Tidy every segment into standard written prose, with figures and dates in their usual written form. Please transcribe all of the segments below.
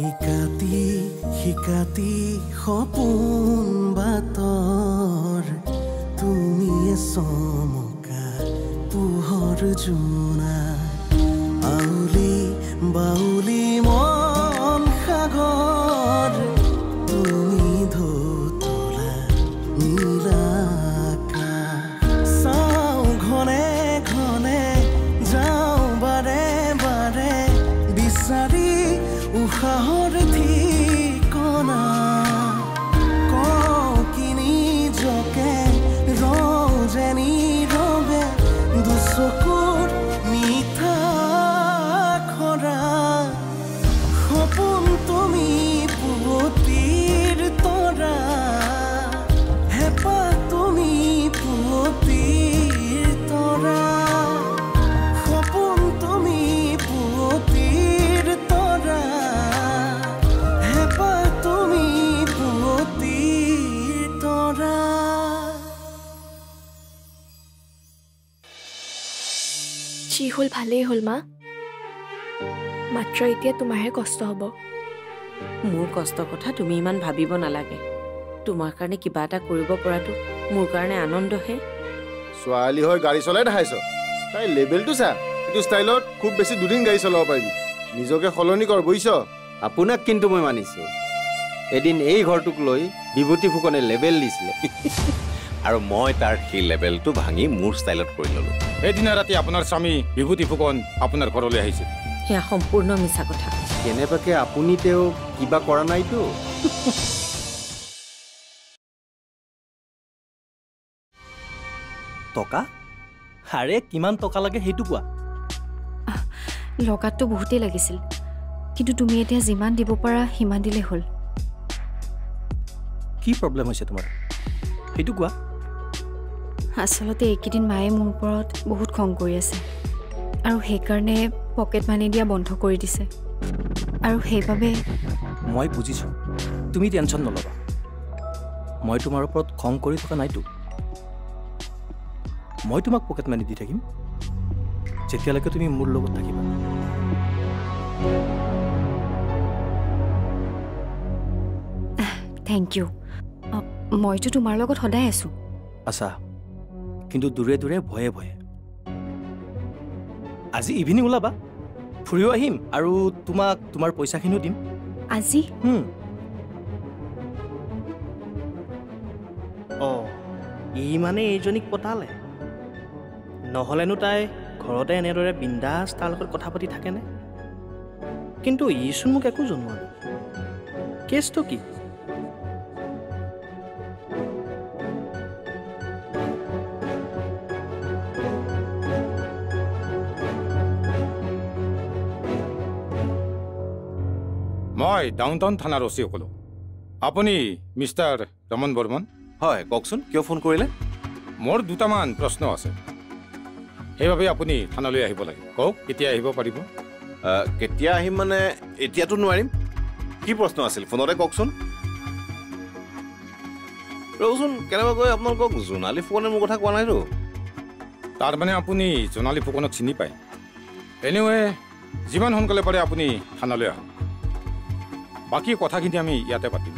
ইকাতি শিকাতি সপোন বাতৰ তুমিয়ে চমকা পোহৰ জোনা আউলি বাউলি মন সাগৰ তুমি ধুতলা নীলাকা চাওঁ ঘনে ঘনে যাওঁ বাৰে বাৰে বিচাৰি উশাহৰ ঠিকনা কওঁ কিনি জকে ৰজনী ৰবে দুচকুৰ মিঠা খৰা সপোন তুমি পুৱতিৰ তৰা হেঁপাহ তুমি পুৱতিৰ তৰা সপোন তুমি পুৱতিৰ তৰা হেঁপাহ তুমি পুৱতিৰ তৰা যি হ'ল ভালেই হ'ল মা মাত্ৰ এতিয়া তোমাৰহে কষ্ট হ'ব মোৰ কষ্টৰ কথা তুমি ইমান ভাবিব নালাগে তোমাৰ কাৰণে কিবা এটা কৰিব পৰাটো মোৰ কাৰণে আনন্দহে ছোৱালী হৈ গাড়ী চলাই দেখাইছ তাই লেভেলটো চা এইটো ষ্টাইলত খুব বেছি দুদিন গাড়ী চলাব পাৰিবি নিজকে সলনি কৰ বুজিছ আপোনাক কিন্তু মই মানিছোঁ এদিন এই ঘৰটোক লৈ বিভূতি ফুকনে লেভেল দিছিলে আৰু মই তাৰ সেই লেভেলটো ভাঙি মোৰ ষ্টাইলত কৰি ল'লোঁ সেইদিনা ৰাতি আপোনাৰ স্বামী বিভূতি ফুকন আপোনাৰ ঘৰলৈ আহিছিল সেয়া সম্পূৰ্ণ মিছা কথা কেনেবাকে আপুনি তেওঁ কিবা কৰা নাইতো টকা আৰে কিমান টকা লাগে সেইটো কোৱা লগাততো বহুতেই লাগিছিল কিন্তু তুমি এতিয়া যিমান দিব পাৰা সিমান দিলে হ'ল কি প্ৰব্লেম হৈছে তোমাৰ সেইটো কোৱা আচলতে এইকেইদিন মায়ে মোৰ ওপৰত বহুত খং কৰি আছে আৰু সেইকাৰণে পকেট মানি দিয়া বন্ধ কৰি দিছে আৰু সেইবাবে মই বুজিছোঁ তুমি টেনশ্যন নল'বা মই তোমাৰ ওপৰত খং কৰি থকা নাইতো মই তোমাক পকেট মানি দি থাকিম যেতিয়ালৈকে তুমি মোৰ লগত থাকিবা থেংক ইউ মইতো তোমাৰ লগত সদায় আছোঁ আচ্ছা কিন্তু দূৰে দূৰে ভয়ে ভয়ে আজি ইভিনিং ওলাবা ফুৰিও আহিম আৰু তোমাক তোমাৰ পইচাখিনিও দিম আজি ই মানে এইজনীক পতালে নহ'লেনো তাই ঘৰতে এনেদৰে বিন্দাছ তাৰ লগত কথা পাতি থাকেনে কিন্তু ইচোন মোক একো জনোৱা নাই কেছটো কি মই ডাউনটাউন থানাৰ ওচি ক'লো আপুনি মিষ্টাৰ ৰমন বৰ্মন হয় কওকচোন কিয় ফোন কৰিলে মোৰ দুটামান প্ৰশ্ন আছে সেইবাবে আপুনি থানালৈ আহিব লাগে কওক কেতিয়া আহিব পাৰিব কেতিয়া আহিম মানে এতিয়াতো নোৱাৰিম কি প্ৰশ্ন আছিল ফোনতে কওকচোন ৰচোন কেনেবাকৈ আপোনালোকক জোনালী ফুকনে মোৰ কথা কোৱা নাইতো তাৰমানে আপুনি জোনালী ফুকনক চিনি পায় এনিৱে যিমান সোনকালে পাৰে আপুনি থানালৈ আহক বাকী কথাখিনি আমি ইয়াতে পাতিম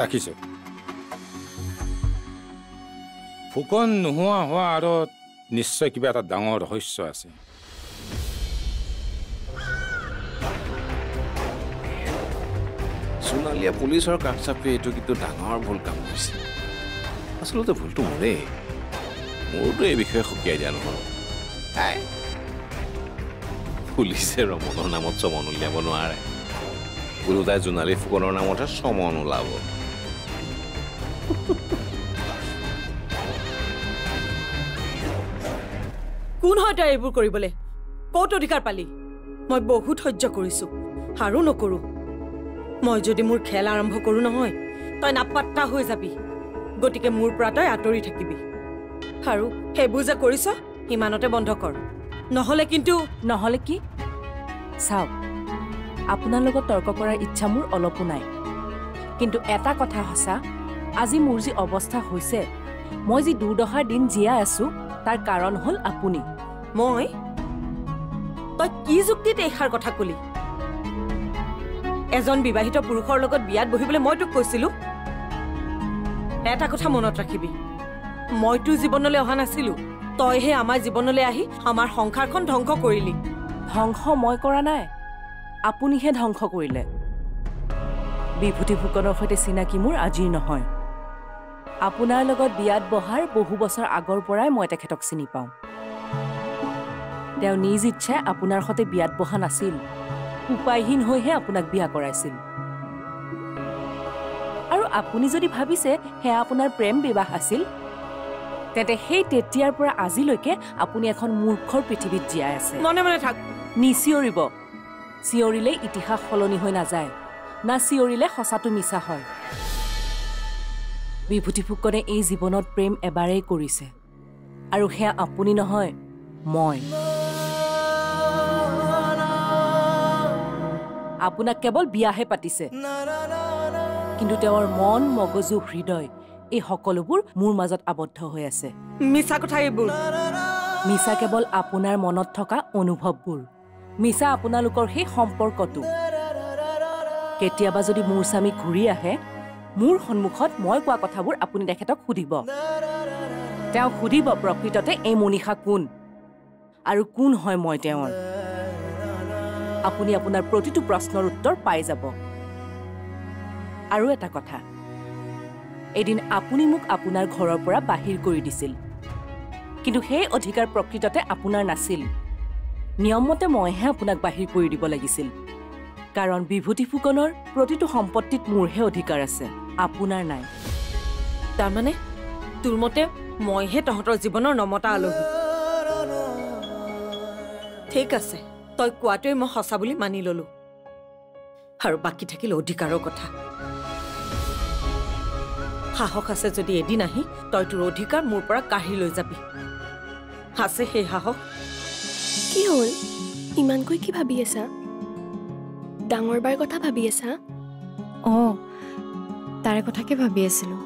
ৰাখিছোঁ ফুকন নোহোৱা হোৱা আঁৰত নিশ্চয় কিবা এটা ডাঙৰ ৰহস্য আছে সোণালীয়া পুলিচৰ কাষ চাপি এইটো কিন্তু ডাঙৰ ভুল কাম কৰিছে আচলতে ভুলটো মোৰেই মোৰতো এই বিষয়ে সকীয়াই দিয়া নহ'ল পুলিচে ৰমনৰ নামত চমন উলিয়াব নোৱাৰে ওলোটাই জোনালী ফুকনৰ নামতহে চমন ওলাব কোন হয় তই এইবোৰ কৰিবলৈ ক'ত অধিকাৰ পালি মই বহুত সহ্য কৰিছোঁ আৰু নকৰোঁ মই যদি মোৰ খেল আৰম্ভ কৰোঁ নহয় তই নাপাত্তা হৈ যাবি গতিকে মোৰ পৰা তই আঁতৰি থাকিবি আৰু সেইবোৰ যে কৰিছ সিমানতে বন্ধ কৰ নহ'লে কিন্তু নহ'লে কি চাওক আপোনাৰ লগত তৰ্ক কৰাৰ ইচ্ছা মোৰ অলপো নাই কিন্তু এটা কথা সঁচা আজি মোৰ যি অৱস্থা হৈছে মই যি দুৰ্দশাৰ দিন জীয়াই আছোঁ তাৰ কাৰণ হ'ল আপুনি মই তই কি যুক্তিত এইষাৰ কথা কলি এজন বিবাহিত পুৰুষৰ লগত বিয়াত বহিবলৈ মই তোক কৈছিলো এটা কথা মনত ৰাখিবি মই তোৰ জীৱনলৈ অহা নাছিলো তইহে আমাৰ জীৱনলৈ আহি আমাৰ সংসাৰখন ধ্বংস কৰিলি ধ্বংস মই কৰা নাই আপুনিহে ধ্বংস কৰিলে বিভূতি ফুকনৰ সৈতে চিনাকি মোৰ আজিৰ নহয় আপোনাৰ লগত বিয়াত বহাৰ বহু বছৰ আগৰ পৰাই মই তেখেতক চিনি পাওঁ তেওঁ নিজ ইচ্ছাই আপোনাৰ সৈতে বিয়াত বহা নাছিল উপায়হীন হৈহে আপোনাক বিয়া কৰাইছিল আৰু আপুনি যদি ভাবিছে সেয়া আপোনাৰ প্ৰেম বিবাহ আছিল তেন্তে সেই তেতিয়াৰ পৰা আজিলৈকে আপুনি এখন মূৰ্খৰ পৃথিৱীত জীয়াই আছে মনে মনে থাক নিচিঞৰিব চিঞৰিলে ইতিহাস সলনি হৈ নাযায় না চিঞৰিলে সঁচাটো মিছা হয় বিভূতি ফুকনে এই জীৱনত প্ৰেম এবাৰেই কৰিছে আৰু সেয়া আপুনি নহয় মই আপোনাক কেৱল বিয়াহে পাতিছে কিন্তু তেওঁৰ মন মগজু হৃদয় এই সকলোবোৰ মোৰ মাজত আবদ্ধ হৈ আছে মিছা কথা এইবোৰ মিছা কেৱল আপোনাৰ মনত থকা অনুভৱবোৰ মিছা আপোনালোকৰ সেই সম্পৰ্কটো কেতিয়াবা যদি মোৰ স্বামী ঘূৰি আহে মোৰ সন্মুখত মই কোৱা কথাবোৰ আপুনি তেখেতক সুধিব তেওঁ সুধিব প্ৰকৃততে এই মনীষা কোন আৰু কোন হয় মই তেওঁৰ আপুনি আপোনাৰ প্ৰতিটো প্ৰশ্নৰ উত্তৰ পাই যাব আৰু এটা কথা এদিন আপুনি মোক আপোনাৰ ঘৰৰ পৰা বাহিৰ কৰি দিছিল কিন্তু সেই অধিকাৰ প্ৰকৃততে আপোনাৰ নাছিল নিয়মমতে মইহে আপোনাক বাহিৰ কৰি দিব লাগিছিল কাৰণ বিভূতি ফুকনৰ প্ৰতিটো সম্পত্তিত মোৰহে অধিকাৰ আছে আপোনাৰ নাই তাৰমানে তোৰ মতে মইহে তহঁতৰ জীৱনৰ নমতা আলহী ঠিক আছে তই কোৱাটোৱে মই সঁচা বুলি মানি ললো আৰু বাকী থাকিল অধিকাৰৰ কথা সাহস আছে যদি এদিন আহি তই তোৰ অধিকাৰ মোৰ পৰা কাঢ়ি লৈ যাবি আছে সেই সাহস কি হ'ল ইমানকৈ কি ভাবি আছা ডাঙৰ বাৰ কথা ভাবি আছা তাৰে কথাকে ভাবি আছিলোঁ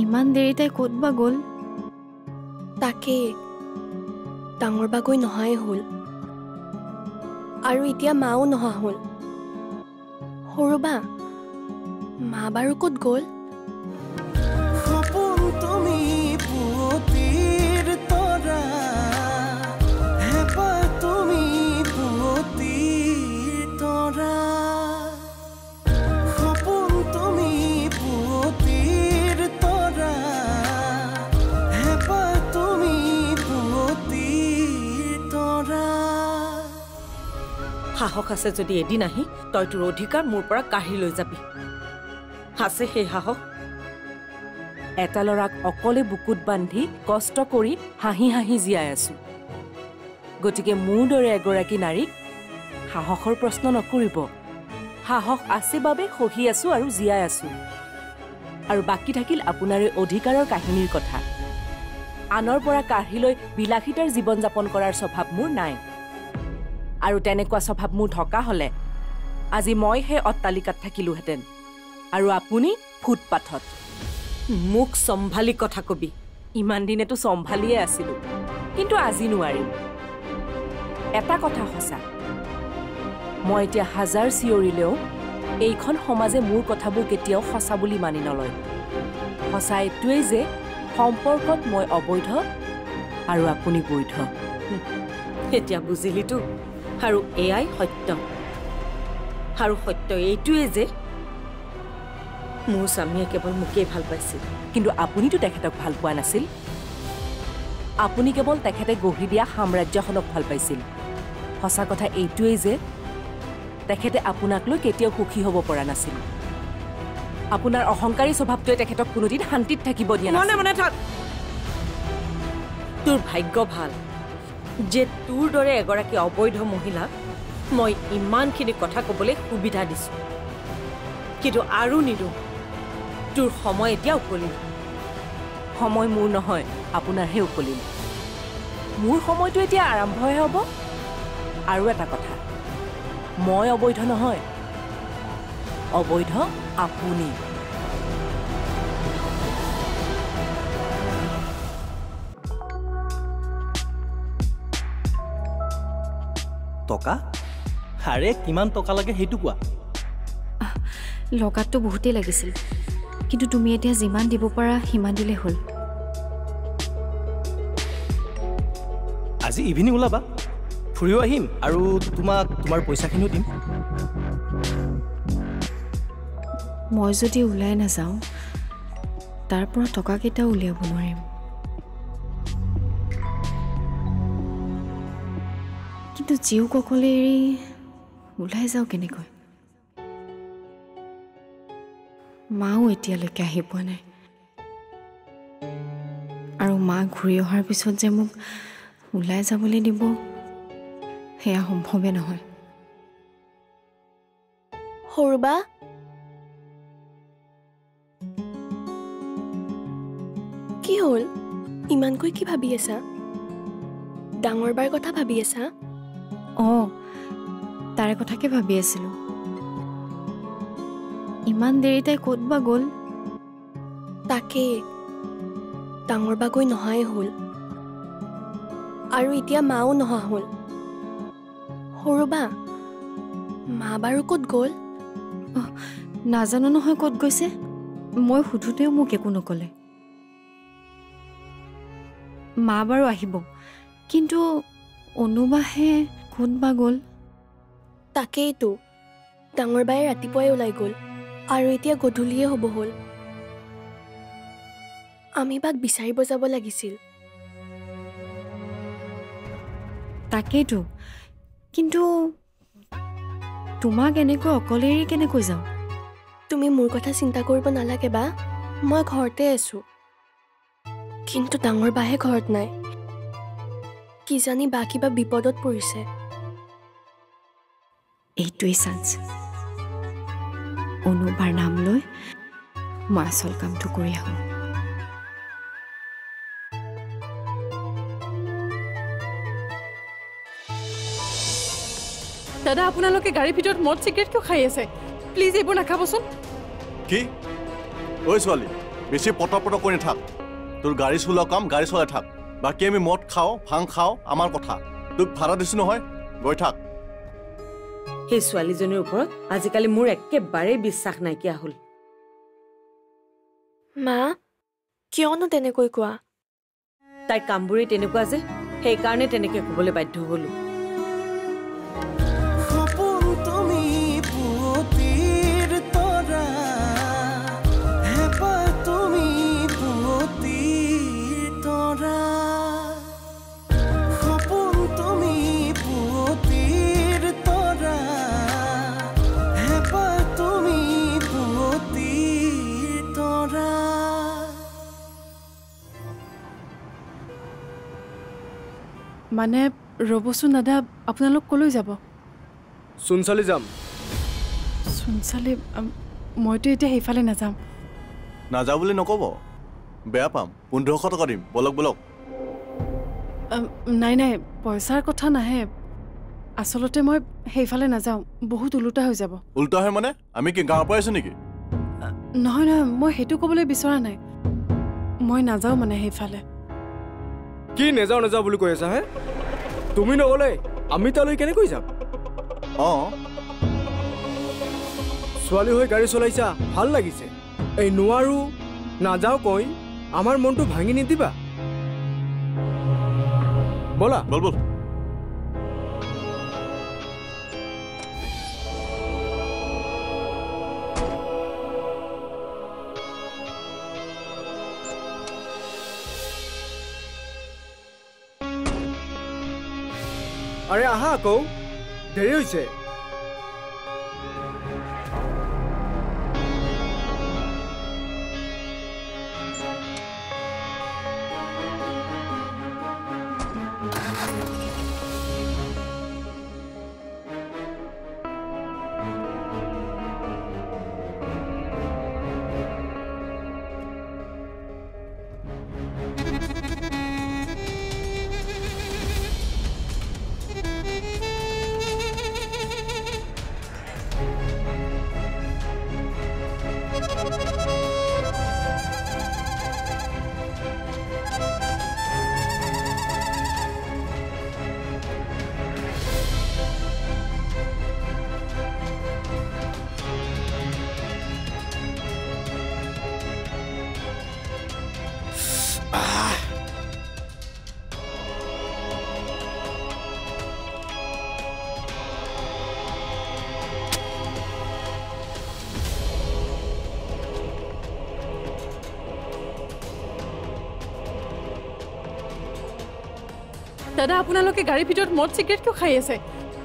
ইমান দেৰি তাই ক'ত বা গ'ল তাকে ডাঙৰ বা গৈ নহাই হ'ল আৰু এতিয়া মাও নহা হ'ল সৰু বা মা বাৰু ক'ত গ'ল সপোন তুমি পুৱতিৰ তৰা হেঁপাহ তুমি পুৱতিৰ তৰা সপোন তুমি পুৱতিৰ তৰা হেঁপাহ তুমি পুৱতিৰ তৰা সাহস আছে যদি এদিন আহি তই তোৰ অধিকাৰ মোৰ পৰা কাঢ়ি লৈ যাবি আছে সেই সাহস এটা ল'ৰাক অকলে বুকুত বান্ধি কষ্ট কৰি হাঁহি হাঁহি জীয়াই আছো গতিকে মোৰ দৰে এগৰাকী নাৰীক সাহসৰ প্ৰশ্ন নকৰিব সাহস আছে বাবে সহি আছো আৰু জীয়াই আছো আৰু বাকী থাকিল আপোনাৰ এই অধিকাৰৰ কাহিনীৰ কথা আনৰ পৰা কাঢ়ি লৈ বিলাসিতাৰ জীৱন যাপন কৰাৰ স্বভাৱ মোৰ নাই আৰু তেনেকুৱা স্বভাৱ মোৰ থকা হলে আজি মই সেই অট্টালিকাত থাকিলোহেঁতেন আৰু আপুনি ফুটপাথত মুখ চম্ভালি কথা কবি ইমান দিনেতো চম্ভালিয়ে আছিলো কিন্তু আজি নোৱাৰিম এটা কথা সঁচা মই এতিয়া হাজাৰ চিঞৰিলেও এইখন সমাজে মোৰ কথাবোৰ কেতিয়াও সঁচা বুলি মানি নলয় সঁচা এইটোৱেই যে সম্পৰ্কত মই অবৈধ আৰু আপুনি বৈধ এতিয়া বুজিলিতো আৰু এয়াই সত্য আৰু সত্য এইটোৱে যে মোৰ স্বামীয়ে কেৱল মোকেই ভাল পাইছিল কিন্তু আপুনিতো তেখেতক ভাল পোৱা নাছিল আপুনি কেৱল তেখেতে গঢ়ি দিয়া সাম্ৰাজ্যখনক ভাল পাইছিল সঁচা কথা এইটোৱেই যে তেখেতে আপোনাক লৈ কেতিয়াও সুখী হ'ব পৰা নাছিল আপোনাৰ অহংকাৰী স্বভাৱটোৱে তেখেতক কোনোদিন শান্তিত থাকিব দিয়া মনে মনে থাক তোৰ ভাগ্য ভাল যে তোৰ দৰে এগৰাকী অবৈধ মহিলাক মই ইমানখিনি কথা ক'বলৈ সুবিধা দিছো কিন্তু আৰু নিদিওঁ তোৰ সময় এতিয়া উকলিল সময় মোৰ নহয় আপোনাৰহে উকলিল মোৰ সময়টো এতিয়া আৰম্ভহে হ'ব আৰু এটা কথা মই অবৈধ নহয় অবৈধ আপুনি টকা আৰে কিমান টকা লাগে সেইটো কোৱা লগাতটো বহুতেই লাগিছিল কিন্তু তুমি এতিয়া যিমান দিব পাৰা সিমান দিলে হ'ল আজি ইভিনিং ওলাবা ফুৰিও আহিম আৰু তোমাক তোমাৰ পইচাখিনিও দিম মই যদি ওলাই নাযাওঁ তাৰ পৰা টকাকেইটা উলিয়াব নোৱাৰিম কিন্তু জীওক অকলে এৰি ওলাই যাওঁ কেনেকৈ মাও এতিয়ালৈকে আহি পোৱা নাই আৰু মা ঘূৰি অহাৰ পিছত যে মোক ওলাই যাবলৈ দিব সেয়া সম্ভৱে নহয় সৰুবা কি হ'ল ইমানকৈ কি ভাবি আছা ডাঙৰ বাৰ কথা ভাবি আছা অঁ তাৰে কথাকে ভাবি আছিলোঁ ইমান দেৰি তাই ক'ত বা গ'ল তাকেই ডাঙৰ বা গৈ নহাই হ'ল আৰু এতিয়া মাও নহা হ'ল সৰুবা মা বাৰু ক'ত গ'ল নাজানো নহয় ক'ত গৈছে মই সুধোতেও মোক একো নক'লে মা বাৰু আহিব কিন্তু অনুবাহে ক'ত বা গ'ল তাকেইতো ডাঙৰ বায়ে ৰাতিপুৱাই ওলাই গ'ল আৰু এতিয়া গধূলিয়ে হ'ব হ'ল আমি বাক বিচাৰিব যাব লাগিছিল তাকেইতো কিন্তু তোমাক এনেকৈ অকলে এৰি কেনেকৈ যাওঁ তুমি মোৰ কথা চিন্তা কৰিব নালাগে বা মই ঘৰতে আছোঁ কিন্তু ডাঙৰ বাহে ঘৰত নাই কিজানি বা কিবা বিপদত পৰিছে এইটোৱেই চান্স অনুবাৰ নাম লৈ মই আচল কামটো কৰি আহোঁ দাদা আপোনালোকে গাড়ীৰ ভিতৰত মদ চিগাৰেট কিয় খাই আছে প্লিজ এইবোৰ নাখাবচোন কি ঐ ছোৱালী বেছি পটক কৰি নাথাক তোৰ গাড়ী চলোৱা কাম গাড়ী চলাই থাক বাকী আমি মদ খাওঁ ভাং খাওঁ আমাৰ কথা তোক ভাড়া দিছোঁ নহয় গৈ থাক সেই ছোৱালীজনীৰ ওপৰত আজিকালি মোৰ একেবাৰে বিশ্বাস নাইকিয়া হ'ল মা কিয়নো তেনেকৈ কোৱা তাইৰ কামবোৰেই তেনেকুৱা যে সেইকাৰণে তেনেকৈ ক'বলৈ বাধ্য হ'লোঁ সপোন তুমি পুৱতিৰ তৰা হেঁপাহ তুমি পুৱতিৰ তৰা সপোন তুমি পুৱতিৰ তৰা হেঁপাহ তুমি পুৱতিৰ তৰা মানে ৰ'বচোন দাদা আপোনালোক ক'লৈ যাব চোনচালি যাম চোনচালি মইতো এতিয়া সেইফালে নাযাম নাযাওঁ বুলি নক'ব বেয়া পাম 1500 টকা দিম বলক বলক নাই নাই পইচাৰ কথা নাহে আচলতে মই সেইফালে নাযাওঁ বহুত ওলোটা হৈ যাব উল্টা হয় মানে আমি কি গাঁৱৰ পৰা আছোঁ নেকি নহয় নহয় মই সেইটো ক'বলৈ বিচৰা নাই মই নাযাওঁ মানে সেইফালে কি নেযাওঁ নেযাওঁ বুলি কৈ আছা হে তুমি নগ'লে আমি তালৈ কেনেকৈ যাম অঁ ছোৱালী হৈ গাড়ী চলাইছা ভাল লাগিছে এই নোৱাৰো নাযাওঁ কৈ আমাৰ মনটো ভাঙি নিদিবা ব'লা বল বল আৰে আহা আকৌ দেৰি হৈছে দাদা আপোনালোকে গাড়ীৰ ভিতৰত মদ চিগাৰেট কিয় খাই আছে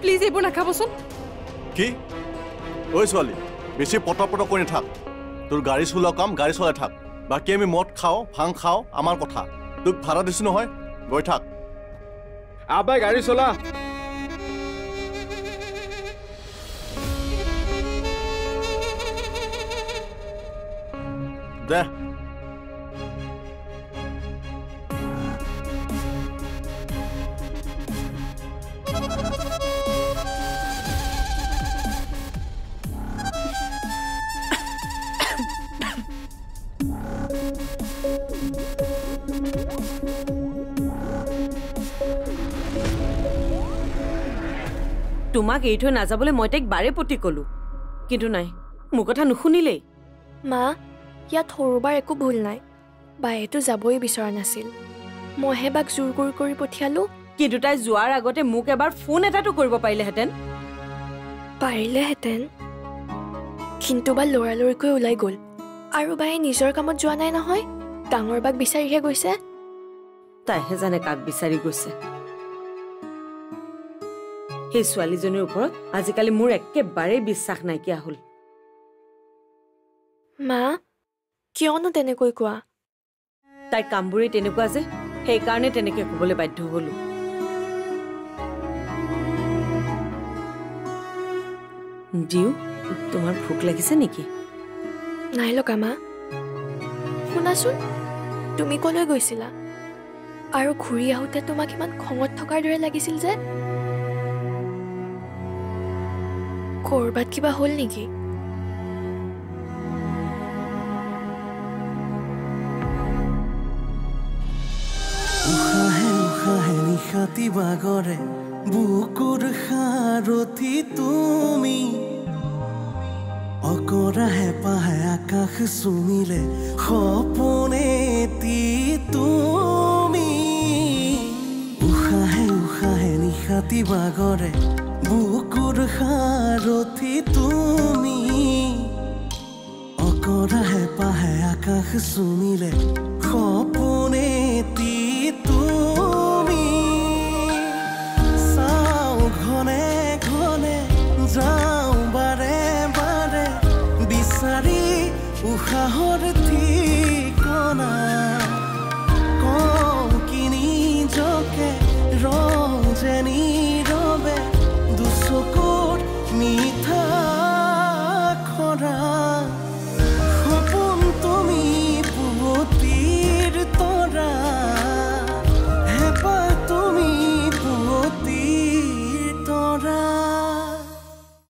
প্লিজ এইবোৰ নাখাবচোন কি ঐ ছোৱালী বেছি পটৰ কৰি নাথাক তোৰ গাড়ী চলোৱা কাম গাড়ী চলাই থাক বাকী আমি মদ খাওঁ ভাং খাওঁ আমাৰ কথা তোক ভাড়া দিছো নহয় গৈ থাক আবাই গাড়ী চলা দে তোমাক এৰি থৈ নাযাবলৈ মই তাইক বাৰে প্ৰতি ক'লো কিন্তু নাই মোৰ কথা নুশুনিলেই মা ইয়াত সৰুবাৰ একো ভুল নাই বায়েতো যাবই বিচৰা নাছিল মইহে বাক জোৰ কৰি পঠিয়ালো কিন্তু তাই যোৱাৰ আগতে মোক এবাৰ ফোন এটাটো কৰিব পাৰিলেহেঁতেন কিন্তু বা লৰালৰিকৈ ওলাই গ'ল আৰু বায়ে নিজৰ কামত যোৱা নাই নহয় ডাঙৰ বাক বিচাৰিহে গৈছে তাইহে জানে কাক বিচাৰি গৈছে সেই ছোৱালীজনীৰ ওপৰত আজিকালি মোৰ একেবাৰে বিশ্বাস নাইকিয়া হ'ল মা কিয়নো তেনেকৈ কোৱা তাই কামবোৰেই তেনেকুৱা যে সেইকাৰণে তেনেকৈ ক'বলৈ বাধ্য হ'লো দিও তোমাৰ ভোক লাগিছে নেকি নাই লগা মা শুনাচোন তুমি কলৈ গৈছিলা আৰু ঘূৰি আহোঁতে তোমাক ইমান খঙত থকাৰ দৰে লাগিছিল যে কৰবাত কিবা হ'ল নেকি উশাহে নিশাতি বাগৰে বুকুৰ সাৰথি তুমি অকৰা হেঁপাহে আকাশ চুমিলে সপোনেতি তুমি উশাহে নিশাতি বাগৰে বুকুৰ সাৰথি তুমি অকৰা হেঁপাহে আকাশ চুমিলে সপোনেতি তুমি চাওঁ ঘনে ঘনে যাওঁ বাৰে বাৰে বিচাৰি উশাহৰ ঠিকনা কওঁ কি নিজকে ৰওঁ যে নীৰৱে দুচকুৰ মিঠা